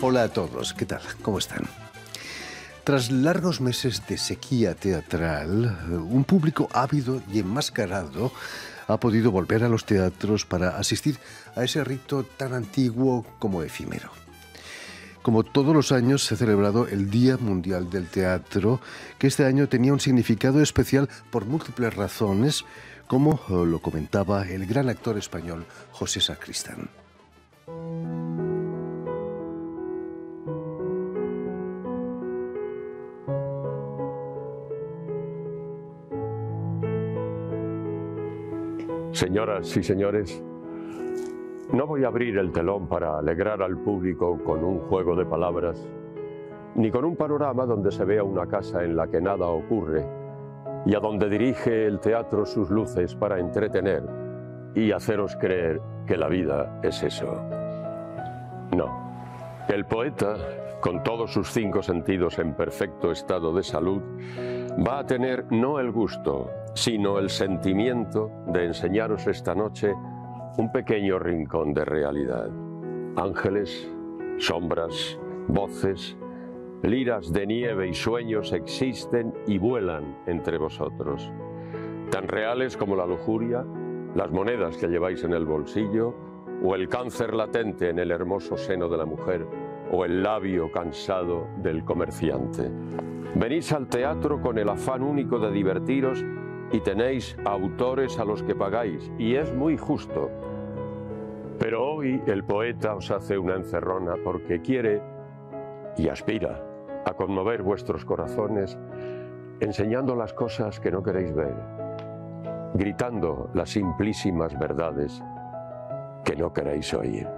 Hola a todos, ¿qué tal? ¿Cómo están? Tras largos meses de sequía teatral, un público ávido y enmascarado ha podido volver a los teatros para asistir a ese rito tan antiguo como efímero. Como todos los años se ha celebrado el Día Mundial del Teatro, que este año tenía un significado especial por múltiples razones, como lo comentaba el gran actor español José Sacristán. Señoras y señores, no voy a abrir el telón para alegrar al público con un juego de palabras, ni con un panorama donde se vea una casa en la que nada ocurre y a donde dirige el teatro sus luces para entretener y haceros creer que la vida es eso. No. El poeta, con todos sus 5 sentidos en perfecto estado de salud, va a tener no el gusto, sino el sentimiento de enseñaros esta noche un pequeño rincón de realidad. Ángeles, sombras, voces, liras de nieve y sueños existen y vuelan entre vosotros, tan reales como la lujuria, las monedas que lleváis en el bolsillo, o el cáncer latente en el hermoso seno de la mujer, o el labio cansado del comerciante. Venís al teatro con el afán único de divertiros y tenéis autores a los que pagáis, y es muy justo. Pero hoy el poeta os hace una encerrona porque quiere y aspira a conmover vuestros corazones, enseñando las cosas que no queréis ver, gritando las simplísimas verdades que no queréis oír.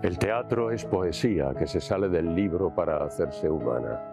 El teatro es poesía que se sale del libro para hacerse humana.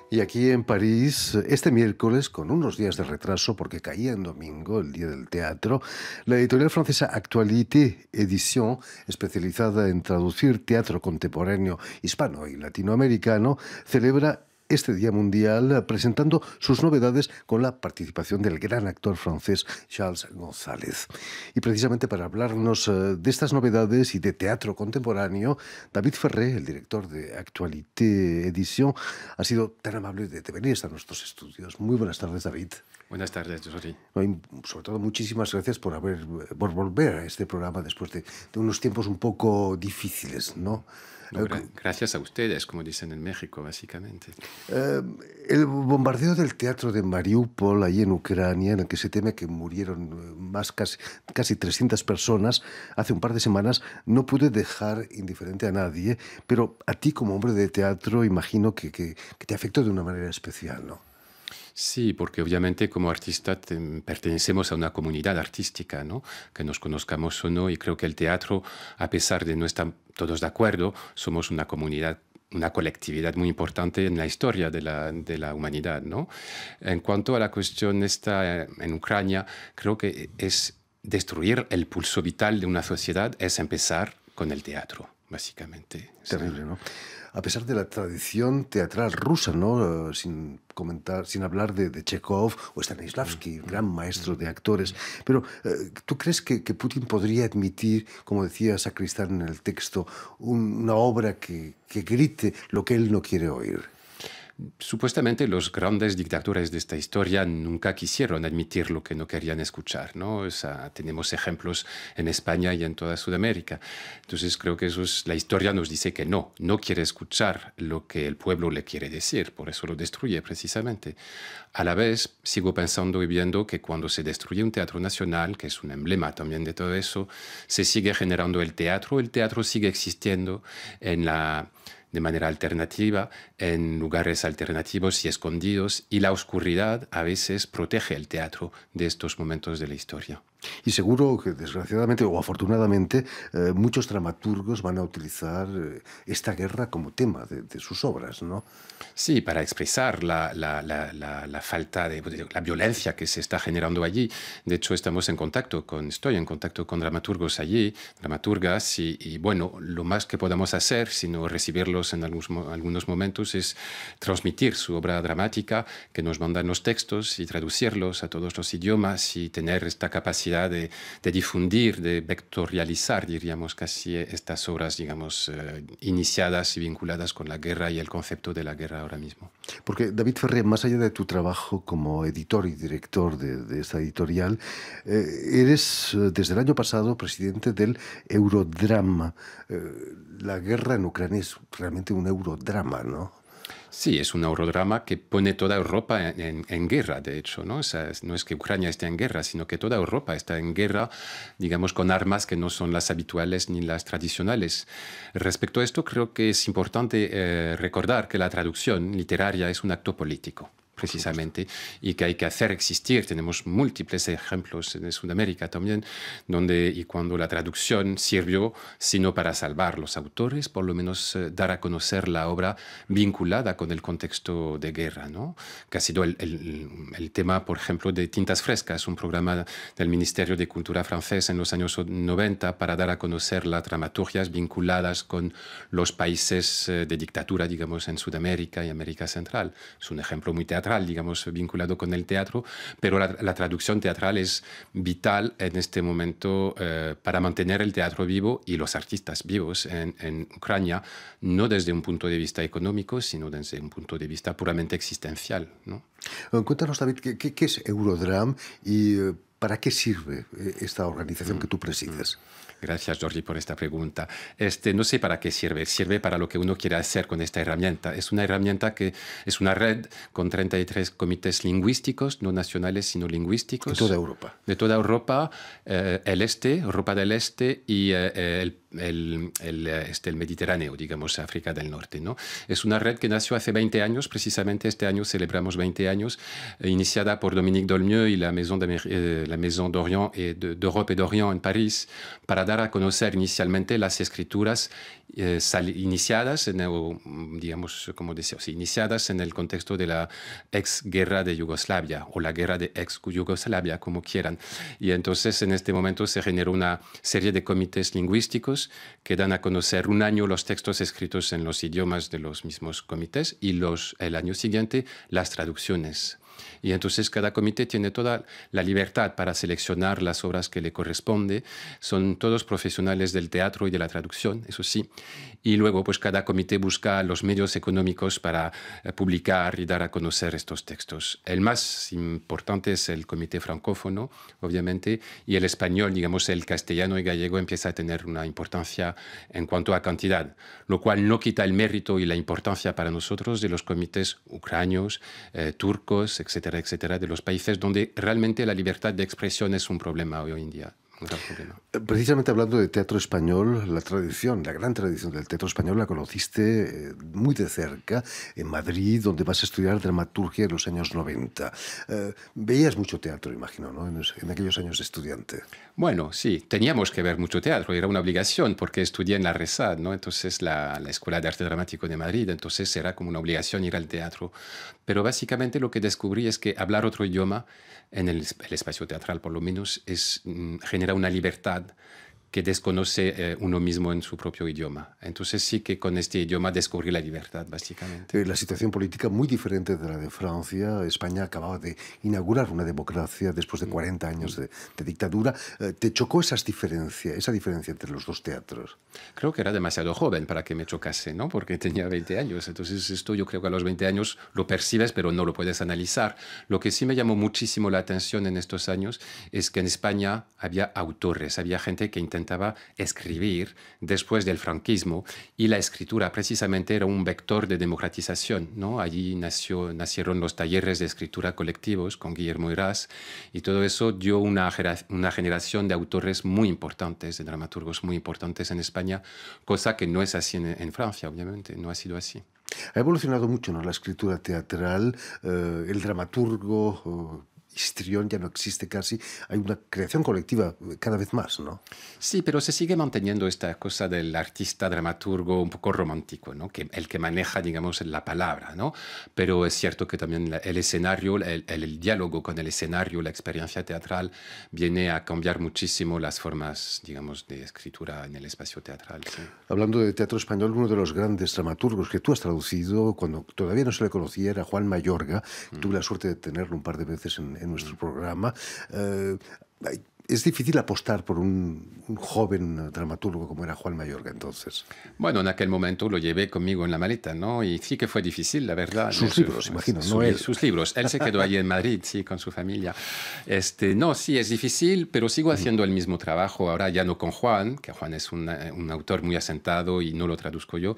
Y aquí en París, este miércoles, con unos días de retraso porque caía en domingo, el Día del Teatro, la editorial francesa Actualité Édition, especializada en traducir teatro contemporáneo hispano y latinoamericano, celebra este Día Mundial presentando sus novedades con la participación del gran actor francés Charles González. Y precisamente para hablarnos de estas novedades y de teatro contemporáneo, David Ferré, el director de Actualité Édition, ha sido tan amable de venir hasta nuestros estudios. Muy buenas tardes, David. Buenas tardes, Jordi. Sobre todo, muchísimas gracias por volver a este programa después de unos tiempos un poco difíciles, ¿no? Gracias a ustedes, como dicen en México, básicamente. El bombardeo del teatro de Mariupol, allí en Ucrania, en el que se teme que murieron casi 300 personas hace un par de semanas, no pude dejar indiferente a nadie, pero a ti como hombre de teatro imagino que te afectó de una manera especial, ¿no? Sí, porque obviamente como artista pertenecemos a una comunidad artística, ¿no? Que nos conozcamos o no, y creo que el teatro, a pesar de no estar todos de acuerdo, somos una comunidad, una colectividad muy importante en la historia de la humanidad, ¿no? En cuanto a la cuestión esta en Ucrania, creo que es destruir el pulso vital de una sociedad, es empezar con el teatro, básicamente. Terrible, ¿no? A pesar de la tradición teatral rusa, ¿no? Sin hablar de Chekhov o Stanislavski, gran maestro de actores. Pero, ¿tú crees que Putin podría admitir, como decía Sacristán en el texto, una obra que grite lo que él no quiere oír? Supuestamente los grandes dictadores de esta historia nunca quisieron admitir lo que no querían escuchar, ¿no? O sea, tenemos ejemplos en España y en toda Sudamérica. Entonces creo que la historia nos dice que no quiere escuchar lo que el pueblo le quiere decir, por eso lo destruye precisamente. A la vez sigo pensando y viendo que cuando se destruye un teatro nacional, que es un emblema también de todo eso, se sigue generando el teatro sigue existiendo de manera alternativa, en lugares alternativos y escondidos, y la oscuridad a veces protege el teatro de estos momentos de la historia. Y seguro que, desgraciadamente o afortunadamente, muchos dramaturgos van a utilizar esta guerra como tema de sus obras, ¿no? Sí, para expresar la falta de la violencia que se está generando allí. De hecho, estoy en contacto con dramaturgos allí, dramaturgas, y bueno, lo más que podamos hacer, sino recibirlos en algunos momentos, es transmitir su obra dramática, que nos mandan los textos y traducirlos a todos los idiomas y tener esta capacidad de difundir, de vectorializar, diríamos casi, estas obras, digamos, iniciadas y vinculadas con la guerra y el concepto de la guerra ahora mismo. Porque, David Ferrer, más allá de tu trabajo como editor y director de esta editorial, eres desde el año pasado presidente del Eurodrama. La guerra en Ucrania es realmente un eurodrama, ¿no? Sí, es un eurodrama que pone toda Europa en guerra, de hecho, ¿no? O sea, no es que Ucrania esté en guerra, sino que toda Europa está en guerra, digamos, con armas que no son las habituales ni las tradicionales. Respecto a esto, creo que es importante recordar que la traducción literaria es un acto político, precisamente, y que hay que hacer existir. Tenemos múltiples ejemplos en Sudamérica también, donde y cuando la traducción sirvió, sino para salvar los autores, por lo menos dar a conocer la obra vinculada con el contexto de guerra, ¿no? Que ha sido el tema, por ejemplo, de Tintas Frescas, un programa del Ministerio de Cultura francés en los años 90 para dar a conocer las dramaturgias vinculadas con los países de dictadura, digamos, en Sudamérica y América Central. Es un ejemplo muy teatral, digamos, vinculado con el teatro, pero la traducción teatral es vital en este momento para mantener el teatro vivo y los artistas vivos en Ucrania, no desde un punto de vista económico, sino desde un punto de vista puramente existencial, ¿no? Cuéntanos, David, ¿qué es Eurodram y para qué sirve esta organización que tú presides? Gracias, Jordi, por esta pregunta. No sé para qué sirve. Sirve para lo que uno quiere hacer con esta herramienta. Es una herramienta que es una red con 33 comités lingüísticos, no nacionales, sino lingüísticos. De toda Europa. De toda Europa, Europa del Este y el Mediterráneo, digamos, África del Norte, ¿no? Es una red que nació hace 20 años, precisamente este año celebramos 20 años, iniciada por Dominique Dolmieux y la Maison d'Orient d'Europe et d'Orient en París, para dar a conocer inicialmente las escrituras iniciadas iniciadas en el contexto de la exguerra de Yugoslavia o la guerra de ex-Yugoslavia, como quieran. Y entonces en este momento se generó una serie de comités lingüísticos que dan a conocer un año los textos escritos en los idiomas de los mismos comités y el año siguiente las traducciones. Y entonces cada comité tiene toda la libertad para seleccionar las obras que le corresponde. Son todos profesionales del teatro y de la traducción, eso sí. Y luego pues cada comité busca los medios económicos para publicar y dar a conocer estos textos. El más importante es el comité francófono, obviamente, y el español, digamos, el castellano y gallego empieza a tener una importancia en cuanto a cantidad, lo cual no quita el mérito y la importancia para nosotros de los comités ucranianos, turcos, etcétera, etcétera, de los países donde realmente la libertad de expresión es un problema hoy en día. Un gran problema. Precisamente hablando de teatro español, la gran tradición del teatro español la conociste muy de cerca en Madrid, donde vas a estudiar dramaturgia en los años 90. Veías mucho teatro, imagino, ¿no? En aquellos años de estudiante. Bueno, sí, teníamos que ver mucho teatro, era una obligación porque estudié en la RESAD, ¿no? Entonces la Escuela de Arte Dramático de Madrid, entonces era como una obligación ir al teatro. Pero básicamente lo que descubrí es que hablar otro idioma, en el espacio teatral por lo menos, genera una libertad que desconoce uno mismo en su propio idioma. Entonces sí que con este idioma descubrí la libertad, básicamente. La situación política muy diferente de la de Francia. España acababa de inaugurar una democracia después de 40 años de dictadura. ¿Te chocó esa diferencia entre los dos teatros? Creo que era demasiado joven para que me chocase, ¿no? Porque tenía 20 años. Entonces esto yo creo que a los 20 años lo percibes, pero no lo puedes analizar. Lo que sí me llamó muchísimo la atención en estos años es que en España había autores, había gente que intentaba escribir después del franquismo y la escritura precisamente era un vector de democratización, ¿no? Allí nacieron los talleres de escritura colectivos con Guillermo Heras y todo eso dio una generación de autores muy importantes, de dramaturgos muy importantes en España, cosa que no es así en Francia, obviamente, no ha sido así. Ha evolucionado mucho, ¿no?, la escritura teatral, el dramaturgo histrión ya no existe casi, hay una creación colectiva cada vez más, ¿no? Sí, pero se sigue manteniendo esta cosa del artista dramaturgo un poco romántico, ¿no? Que el que maneja, digamos, la palabra, ¿no? Pero es cierto que también el escenario, el diálogo con el escenario, la experiencia teatral, viene a cambiar muchísimo las formas, digamos, de escritura en el espacio teatral. Sí. Hablando de teatro español, uno de los grandes dramaturgos que tú has traducido cuando todavía no se le conocía era Juan Mayorga. Tuve la suerte de tenerlo un par de veces en nuestro programa. Es difícil apostar por un joven dramaturgo como era Juan Mayorga entonces. Bueno, en aquel momento lo llevé conmigo en la maleta, ¿no? Y sí que fue difícil, la verdad. Sus libros, imagino, no él. Sus libros. Él se quedó allí en Madrid, sí, con su familia. No, sí, es difícil, pero sigo haciendo el mismo trabajo. Ahora ya no con Juan, que Juan es un autor muy asentado y no lo traduzco yo,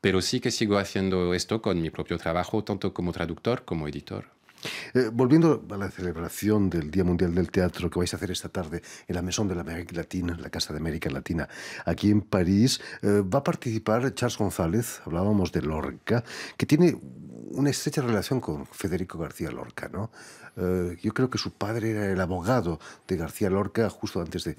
pero sí que sigo haciendo esto con mi propio trabajo, tanto como traductor como editor. Volviendo a la celebración del Día Mundial del Teatro que vais a hacer esta tarde en la Maison de l'Amérique Latine, la Casa de América Latina, aquí en París, va a participar Charles González, hablábamos de Lorca, que tiene una estrecha relación con Federico García Lorca, ¿no? Yo creo que su padre era el abogado de García Lorca justo antes de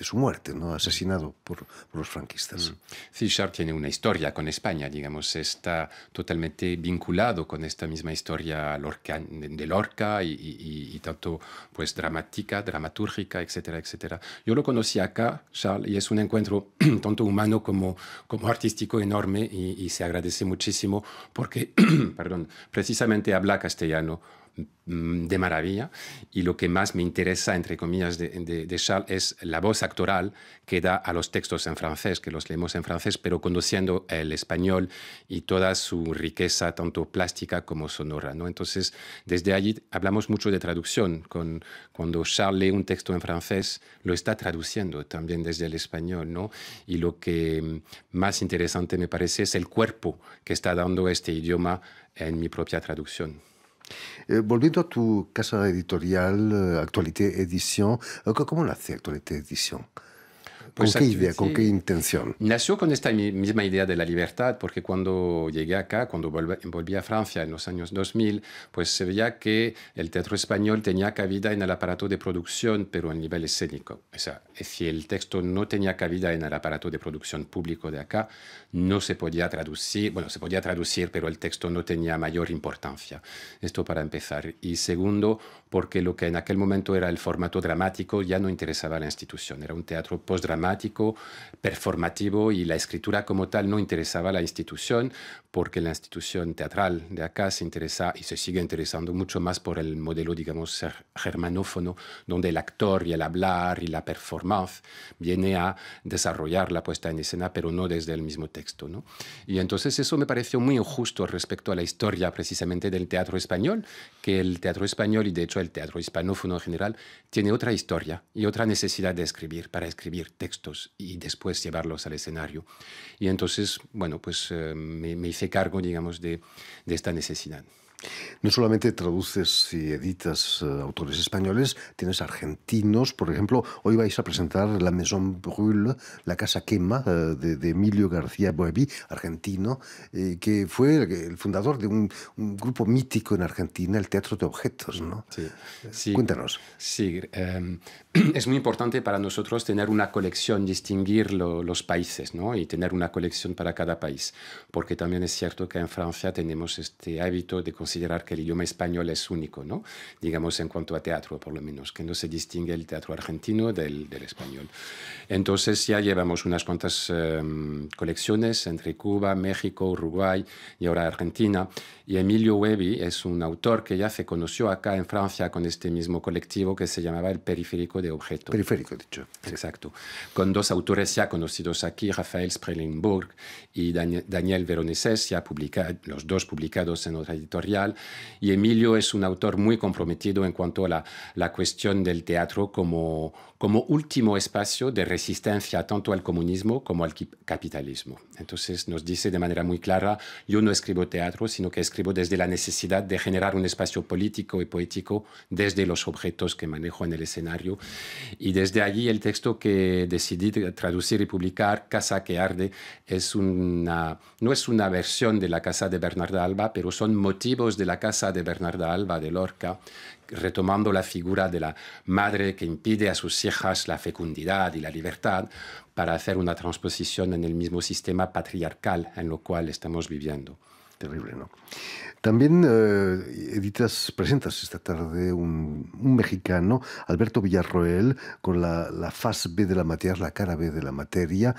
su muerte, ¿no? Asesinado por los franquistas. Sí, Charles tiene una historia con España, digamos, está totalmente vinculado con esta misma historia de Lorca y tanto pues dramática, dramatúrgica, etcétera, etcétera. Yo lo conocí acá, Charles, y es un encuentro tanto humano como artístico enorme y se agradece muchísimo porque, perdón, precisamente habla castellano de maravilla, y lo que más me interesa, entre comillas, de Charles es la voz actoral que da a los textos en francés, que los leemos en francés, pero conociendo el español y toda su riqueza, tanto plástica como sonora, ¿no? Entonces, desde allí hablamos mucho de traducción. Cuando Charles lee un texto en francés, lo está traduciendo también desde el español, ¿no? Y lo que más interesante me parece es el cuerpo que está dando este idioma en mi propia traducción. Volviendo a tu casa editorial, Actualité Edition, ¿cómo nace Actualité Edition? ¿Con qué idea, con qué intención? Nació con esta misma idea de la libertad, porque cuando llegué acá, cuando volví a Francia en los años 2000, pues se veía que el teatro español tenía cabida en el aparato de producción, pero a nivel escénico. O sea, si el texto no tenía cabida en el aparato de producción público de acá, no se podía traducir, bueno, se podía traducir, pero el texto no tenía mayor importancia. Esto para empezar. Y segundo, porque lo que en aquel momento era el formato dramático ya no interesaba a la institución. Era un teatro postdramático, performativo, y la escritura como tal no interesaba a la institución, porque la institución teatral de acá se interesa y se sigue interesando mucho más por el modelo, digamos, germanófono, donde el actor y el hablar y la performance viene a desarrollar la puesta en escena, pero no desde el mismo texto, ¿no? Y entonces eso me pareció muy injusto respecto a la historia precisamente del teatro español, que el teatro español, y de hecho el teatro hispanófono en general, tiene otra historia y otra necesidad de escribir, para escribir textos y después llevarlos al escenario. Y entonces, bueno, pues me hice cargo, digamos, de esta necesidad. No solamente traduces y editas autores españoles, tienes argentinos. Por ejemplo, hoy vais a presentar La Maison Brûle, La Casa Quema, de Emilio García Boevi, argentino, que fue el fundador de un grupo mítico en Argentina, el Teatro de Objetos, ¿no? Sí, sí. Cuéntanos. Sí, es muy importante para nosotros tener una colección, distinguir los países, ¿no? Y tener una colección para cada país, porque también es cierto que en Francia tenemos este hábito de considerar que el idioma español es único, ¿no? Digamos, en cuanto a teatro, por lo menos, que no se distingue el teatro argentino del español. Entonces ya llevamos unas cuantas colecciones entre Cuba, México, Uruguay y ahora Argentina. Y Emilio Boevi es un autor que ya se conoció acá en Francia con este mismo colectivo que se llamaba El Periférico de Objetos. Periférico, he dicho. Exacto. Con dos autores ya conocidos aquí, Rafael Sprelenburg y Daniel Veroneses, ya los dos publicados en otra editorial. Y Emilio es un autor muy comprometido en cuanto a la cuestión del teatro como último espacio de resistencia tanto al comunismo como al capitalismo. Entonces nos dice de manera muy clara, yo no escribo teatro, sino que escribo desde la necesidad de generar un espacio político y poético desde los objetos que manejo en el escenario. Y desde allí el texto que decidí traducir y publicar, Casa que arde, no es una versión de La Casa de Bernarda Alba, pero son motivos fondos de la casa de Bernarda Alba de Lorca, retomando la figura de la madre que impide a sus hijas la fecundidad y la libertad para hacer una transposición en el mismo sistema patriarcal en lo cual estamos viviendo. Terrible, ¿no? También presentas esta tarde un mexicano, Alberto Villarroel, con la faz B de la materia, la cara B de la materia.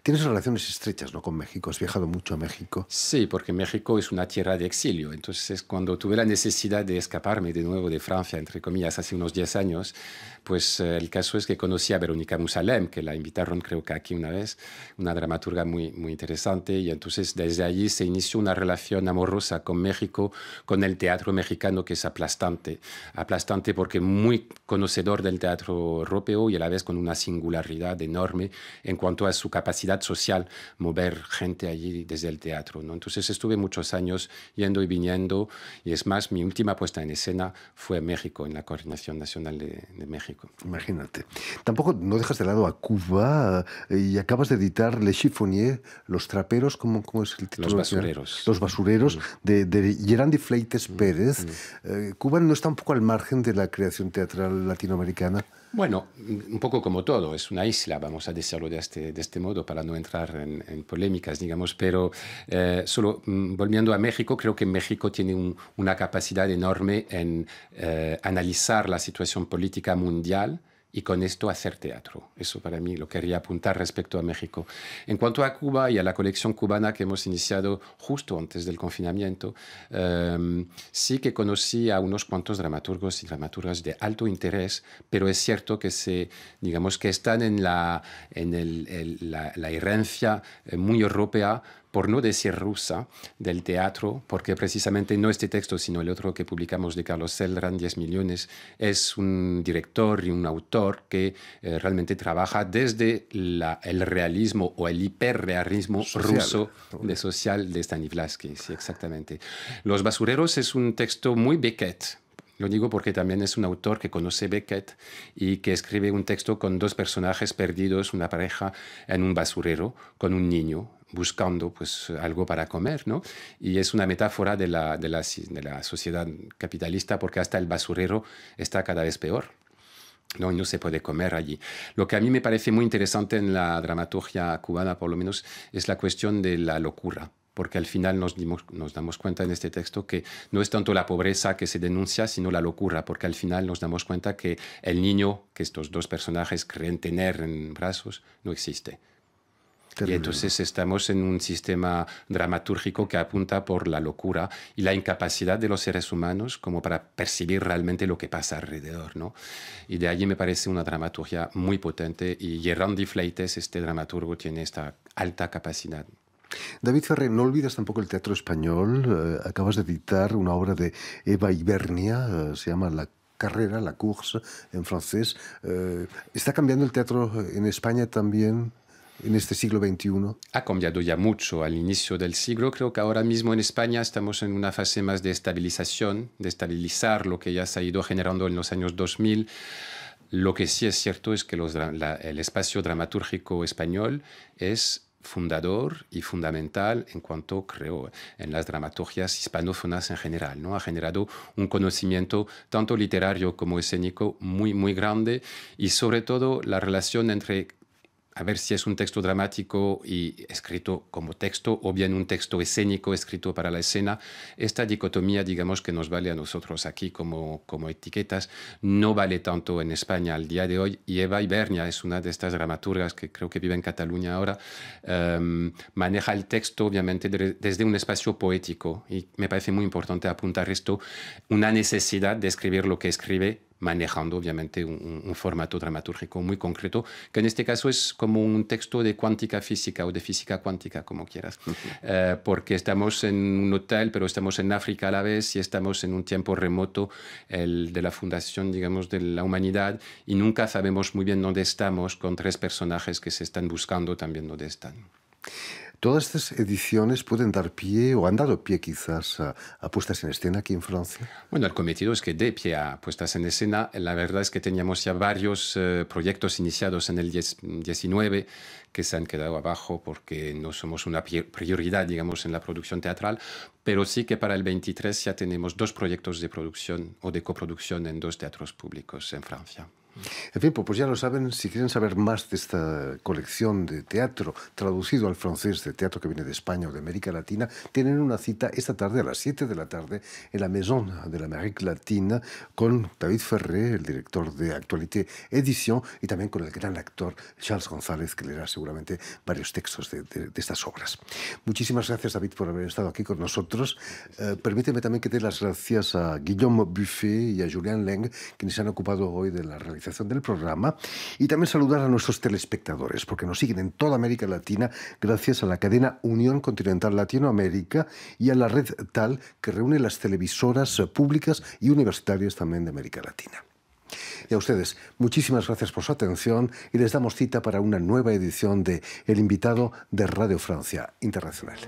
Tienes relaciones estrechas, ¿no?, con México. Has viajado mucho a México. Sí, porque México es una tierra de exilio. Entonces, cuando tuve la necesidad de escaparme de nuevo de Francia, entre comillas, hace unos 10 años, pues el caso es que conocí a Verónica Musalem, que la invitaron creo que aquí una vez, una dramaturga muy, muy interesante, y entonces desde allí se inició una relación amorosa con México, con el teatro mexicano, que es aplastante. Aplastante porque muy conocedor del teatro europeo y a la vez con una singularidad enorme en cuanto a su capacidad social, mover gente allí desde el teatro, ¿no? Entonces estuve muchos años yendo y viniendo, y es más, mi última puesta en escena fue en México, en la Coordinación Nacional de México. Imagínate. Tampoco no dejas de lado a Cuba y acabas de editar Les Chiffonniers, Los Traperos, ¿cómo es el título? Los Basureros. Los Basureros, de Gerandi Fleites Pérez. Cuba no está un poco al margen de la creación teatral latinoamericana. Bueno, un poco como todo, es una isla, vamos a decirlo de este modo, para no entrar en polémicas, digamos, pero solo volviendo a México, creo que México tiene una capacidad enorme en analizar la situación política mundial y con esto hacer teatro. Eso para mí lo quería apuntar respecto a México. En cuanto a Cuba y a la colección cubana que hemos iniciado justo antes del confinamiento, sí que conocí a unos cuantos dramaturgos y dramaturgas de alto interés, pero es cierto que digamos que están en la herencia muy europea, por no decir rusa, del teatro, porque precisamente no este texto, sino el otro que publicamos de Carlos Celdrán, 10 millones, es un director y un autor que realmente trabaja desde el realismo o el hiperrealismo ruso social de Stanislavski. Sí, exactamente. Los Basureros es un texto muy Beckett. Lo digo porque también es un autor que conoce Beckett y que escribe un texto con dos personajes perdidos, una pareja en un basurero, con un niño buscando pues algo para comer, ¿no? Y es una metáfora de la sociedad capitalista, porque hasta el basurero está cada vez peor. No se puede comer allí. Lo que a mí me parece muy interesante en la dramaturgia cubana, por lo menos, es la cuestión de la locura. Porque al final nos damos cuenta en este texto que no es tanto la pobreza que se denuncia, sino la locura, porque al final nos damos cuenta que el niño que estos dos personajes creen tener en brazos no existe. Y entonces estamos en un sistema dramatúrgico que apunta por la locura y la incapacidad de los seres humanos como para percibir realmente lo que pasa alrededor, ¿no? Y de allí me parece una dramaturgia muy potente, y Gerandi Fleites, este dramaturgo, tiene esta alta capacidad. David Ferrer, no olvidas tampoco el teatro español. Acabas de editar una obra de Eva Ibernia, se llama La carrera, la course en francés. ¿Está cambiando el teatro en España también en este siglo XXI? Ha cambiado ya mucho al inicio del siglo. Creo que ahora mismo en España estamos en una fase más de estabilización, de estabilizar lo que ya se ha ido generando en los años 2000. Lo que sí es cierto es que el espacio dramatúrgico español es fundador y fundamental en cuanto, creo, en las dramaturgias hispanófonas en general, ¿no? Ha generado un conocimiento tanto literario como escénico muy, muy grande, y sobre todo la relación entre a ver si es un texto dramático y escrito como texto, o bien un texto escénico escrito para la escena. Esta dicotomía, digamos, que nos vale a nosotros aquí como etiquetas, no vale tanto en España al día de hoy. Y Eva Ibernia es una de estas dramaturgas que creo que vive en Cataluña ahora. Maneja el texto, obviamente, desde un espacio poético, y me parece muy importante apuntar esto, una necesidad de escribir lo que escribe, manejando obviamente un formato dramatúrgico muy concreto, que en este caso es como un texto de cuántica física o de física cuántica, como quieras, porque estamos en un hotel, pero estamos en África a la vez, y estamos en un tiempo remoto, el de la fundación, digamos, de la humanidad, y nunca sabemos muy bien dónde estamos, con tres personajes que se están buscando también dónde están. Todas estas ediciones pueden dar pie, o han dado pie quizás, a puestas en escena aquí en Francia. Bueno, el cometido es que dé pie a puestas en escena. La verdad es que teníamos ya varios proyectos iniciados en el 19 que se han quedado abajo porque no somos una prioridad, digamos, en la producción teatral, pero sí que para el 23 ya tenemos 2 proyectos de producción o de coproducción en 2 teatros públicos en Francia. En fin, pues ya lo saben, si quieren saber más de esta colección de teatro traducido al francés, de teatro que viene de España o de América Latina, tienen una cita esta tarde a las 7 de la tarde en la Maison de l'Amérique Latine con David Ferré, el director de Actualité Edición, y también con el gran actor Charles González, que leerá seguramente varios textos de estas obras. Muchísimas gracias, David, por haber estado aquí con nosotros. Permíteme también que dé las gracias a Guillaume Buffet y a Julien Leng, quienes se han ocupado hoy de la realización del programa, y también saludar a nuestros telespectadores, porque nos siguen en toda América Latina gracias a la cadena Unión Continental Latinoamérica y a la red TAL, que reúne las televisoras públicas y universitarias también de América Latina. Y a ustedes, muchísimas gracias por su atención y les damos cita para una nueva edición de El Invitado de Radio Francia Internacional.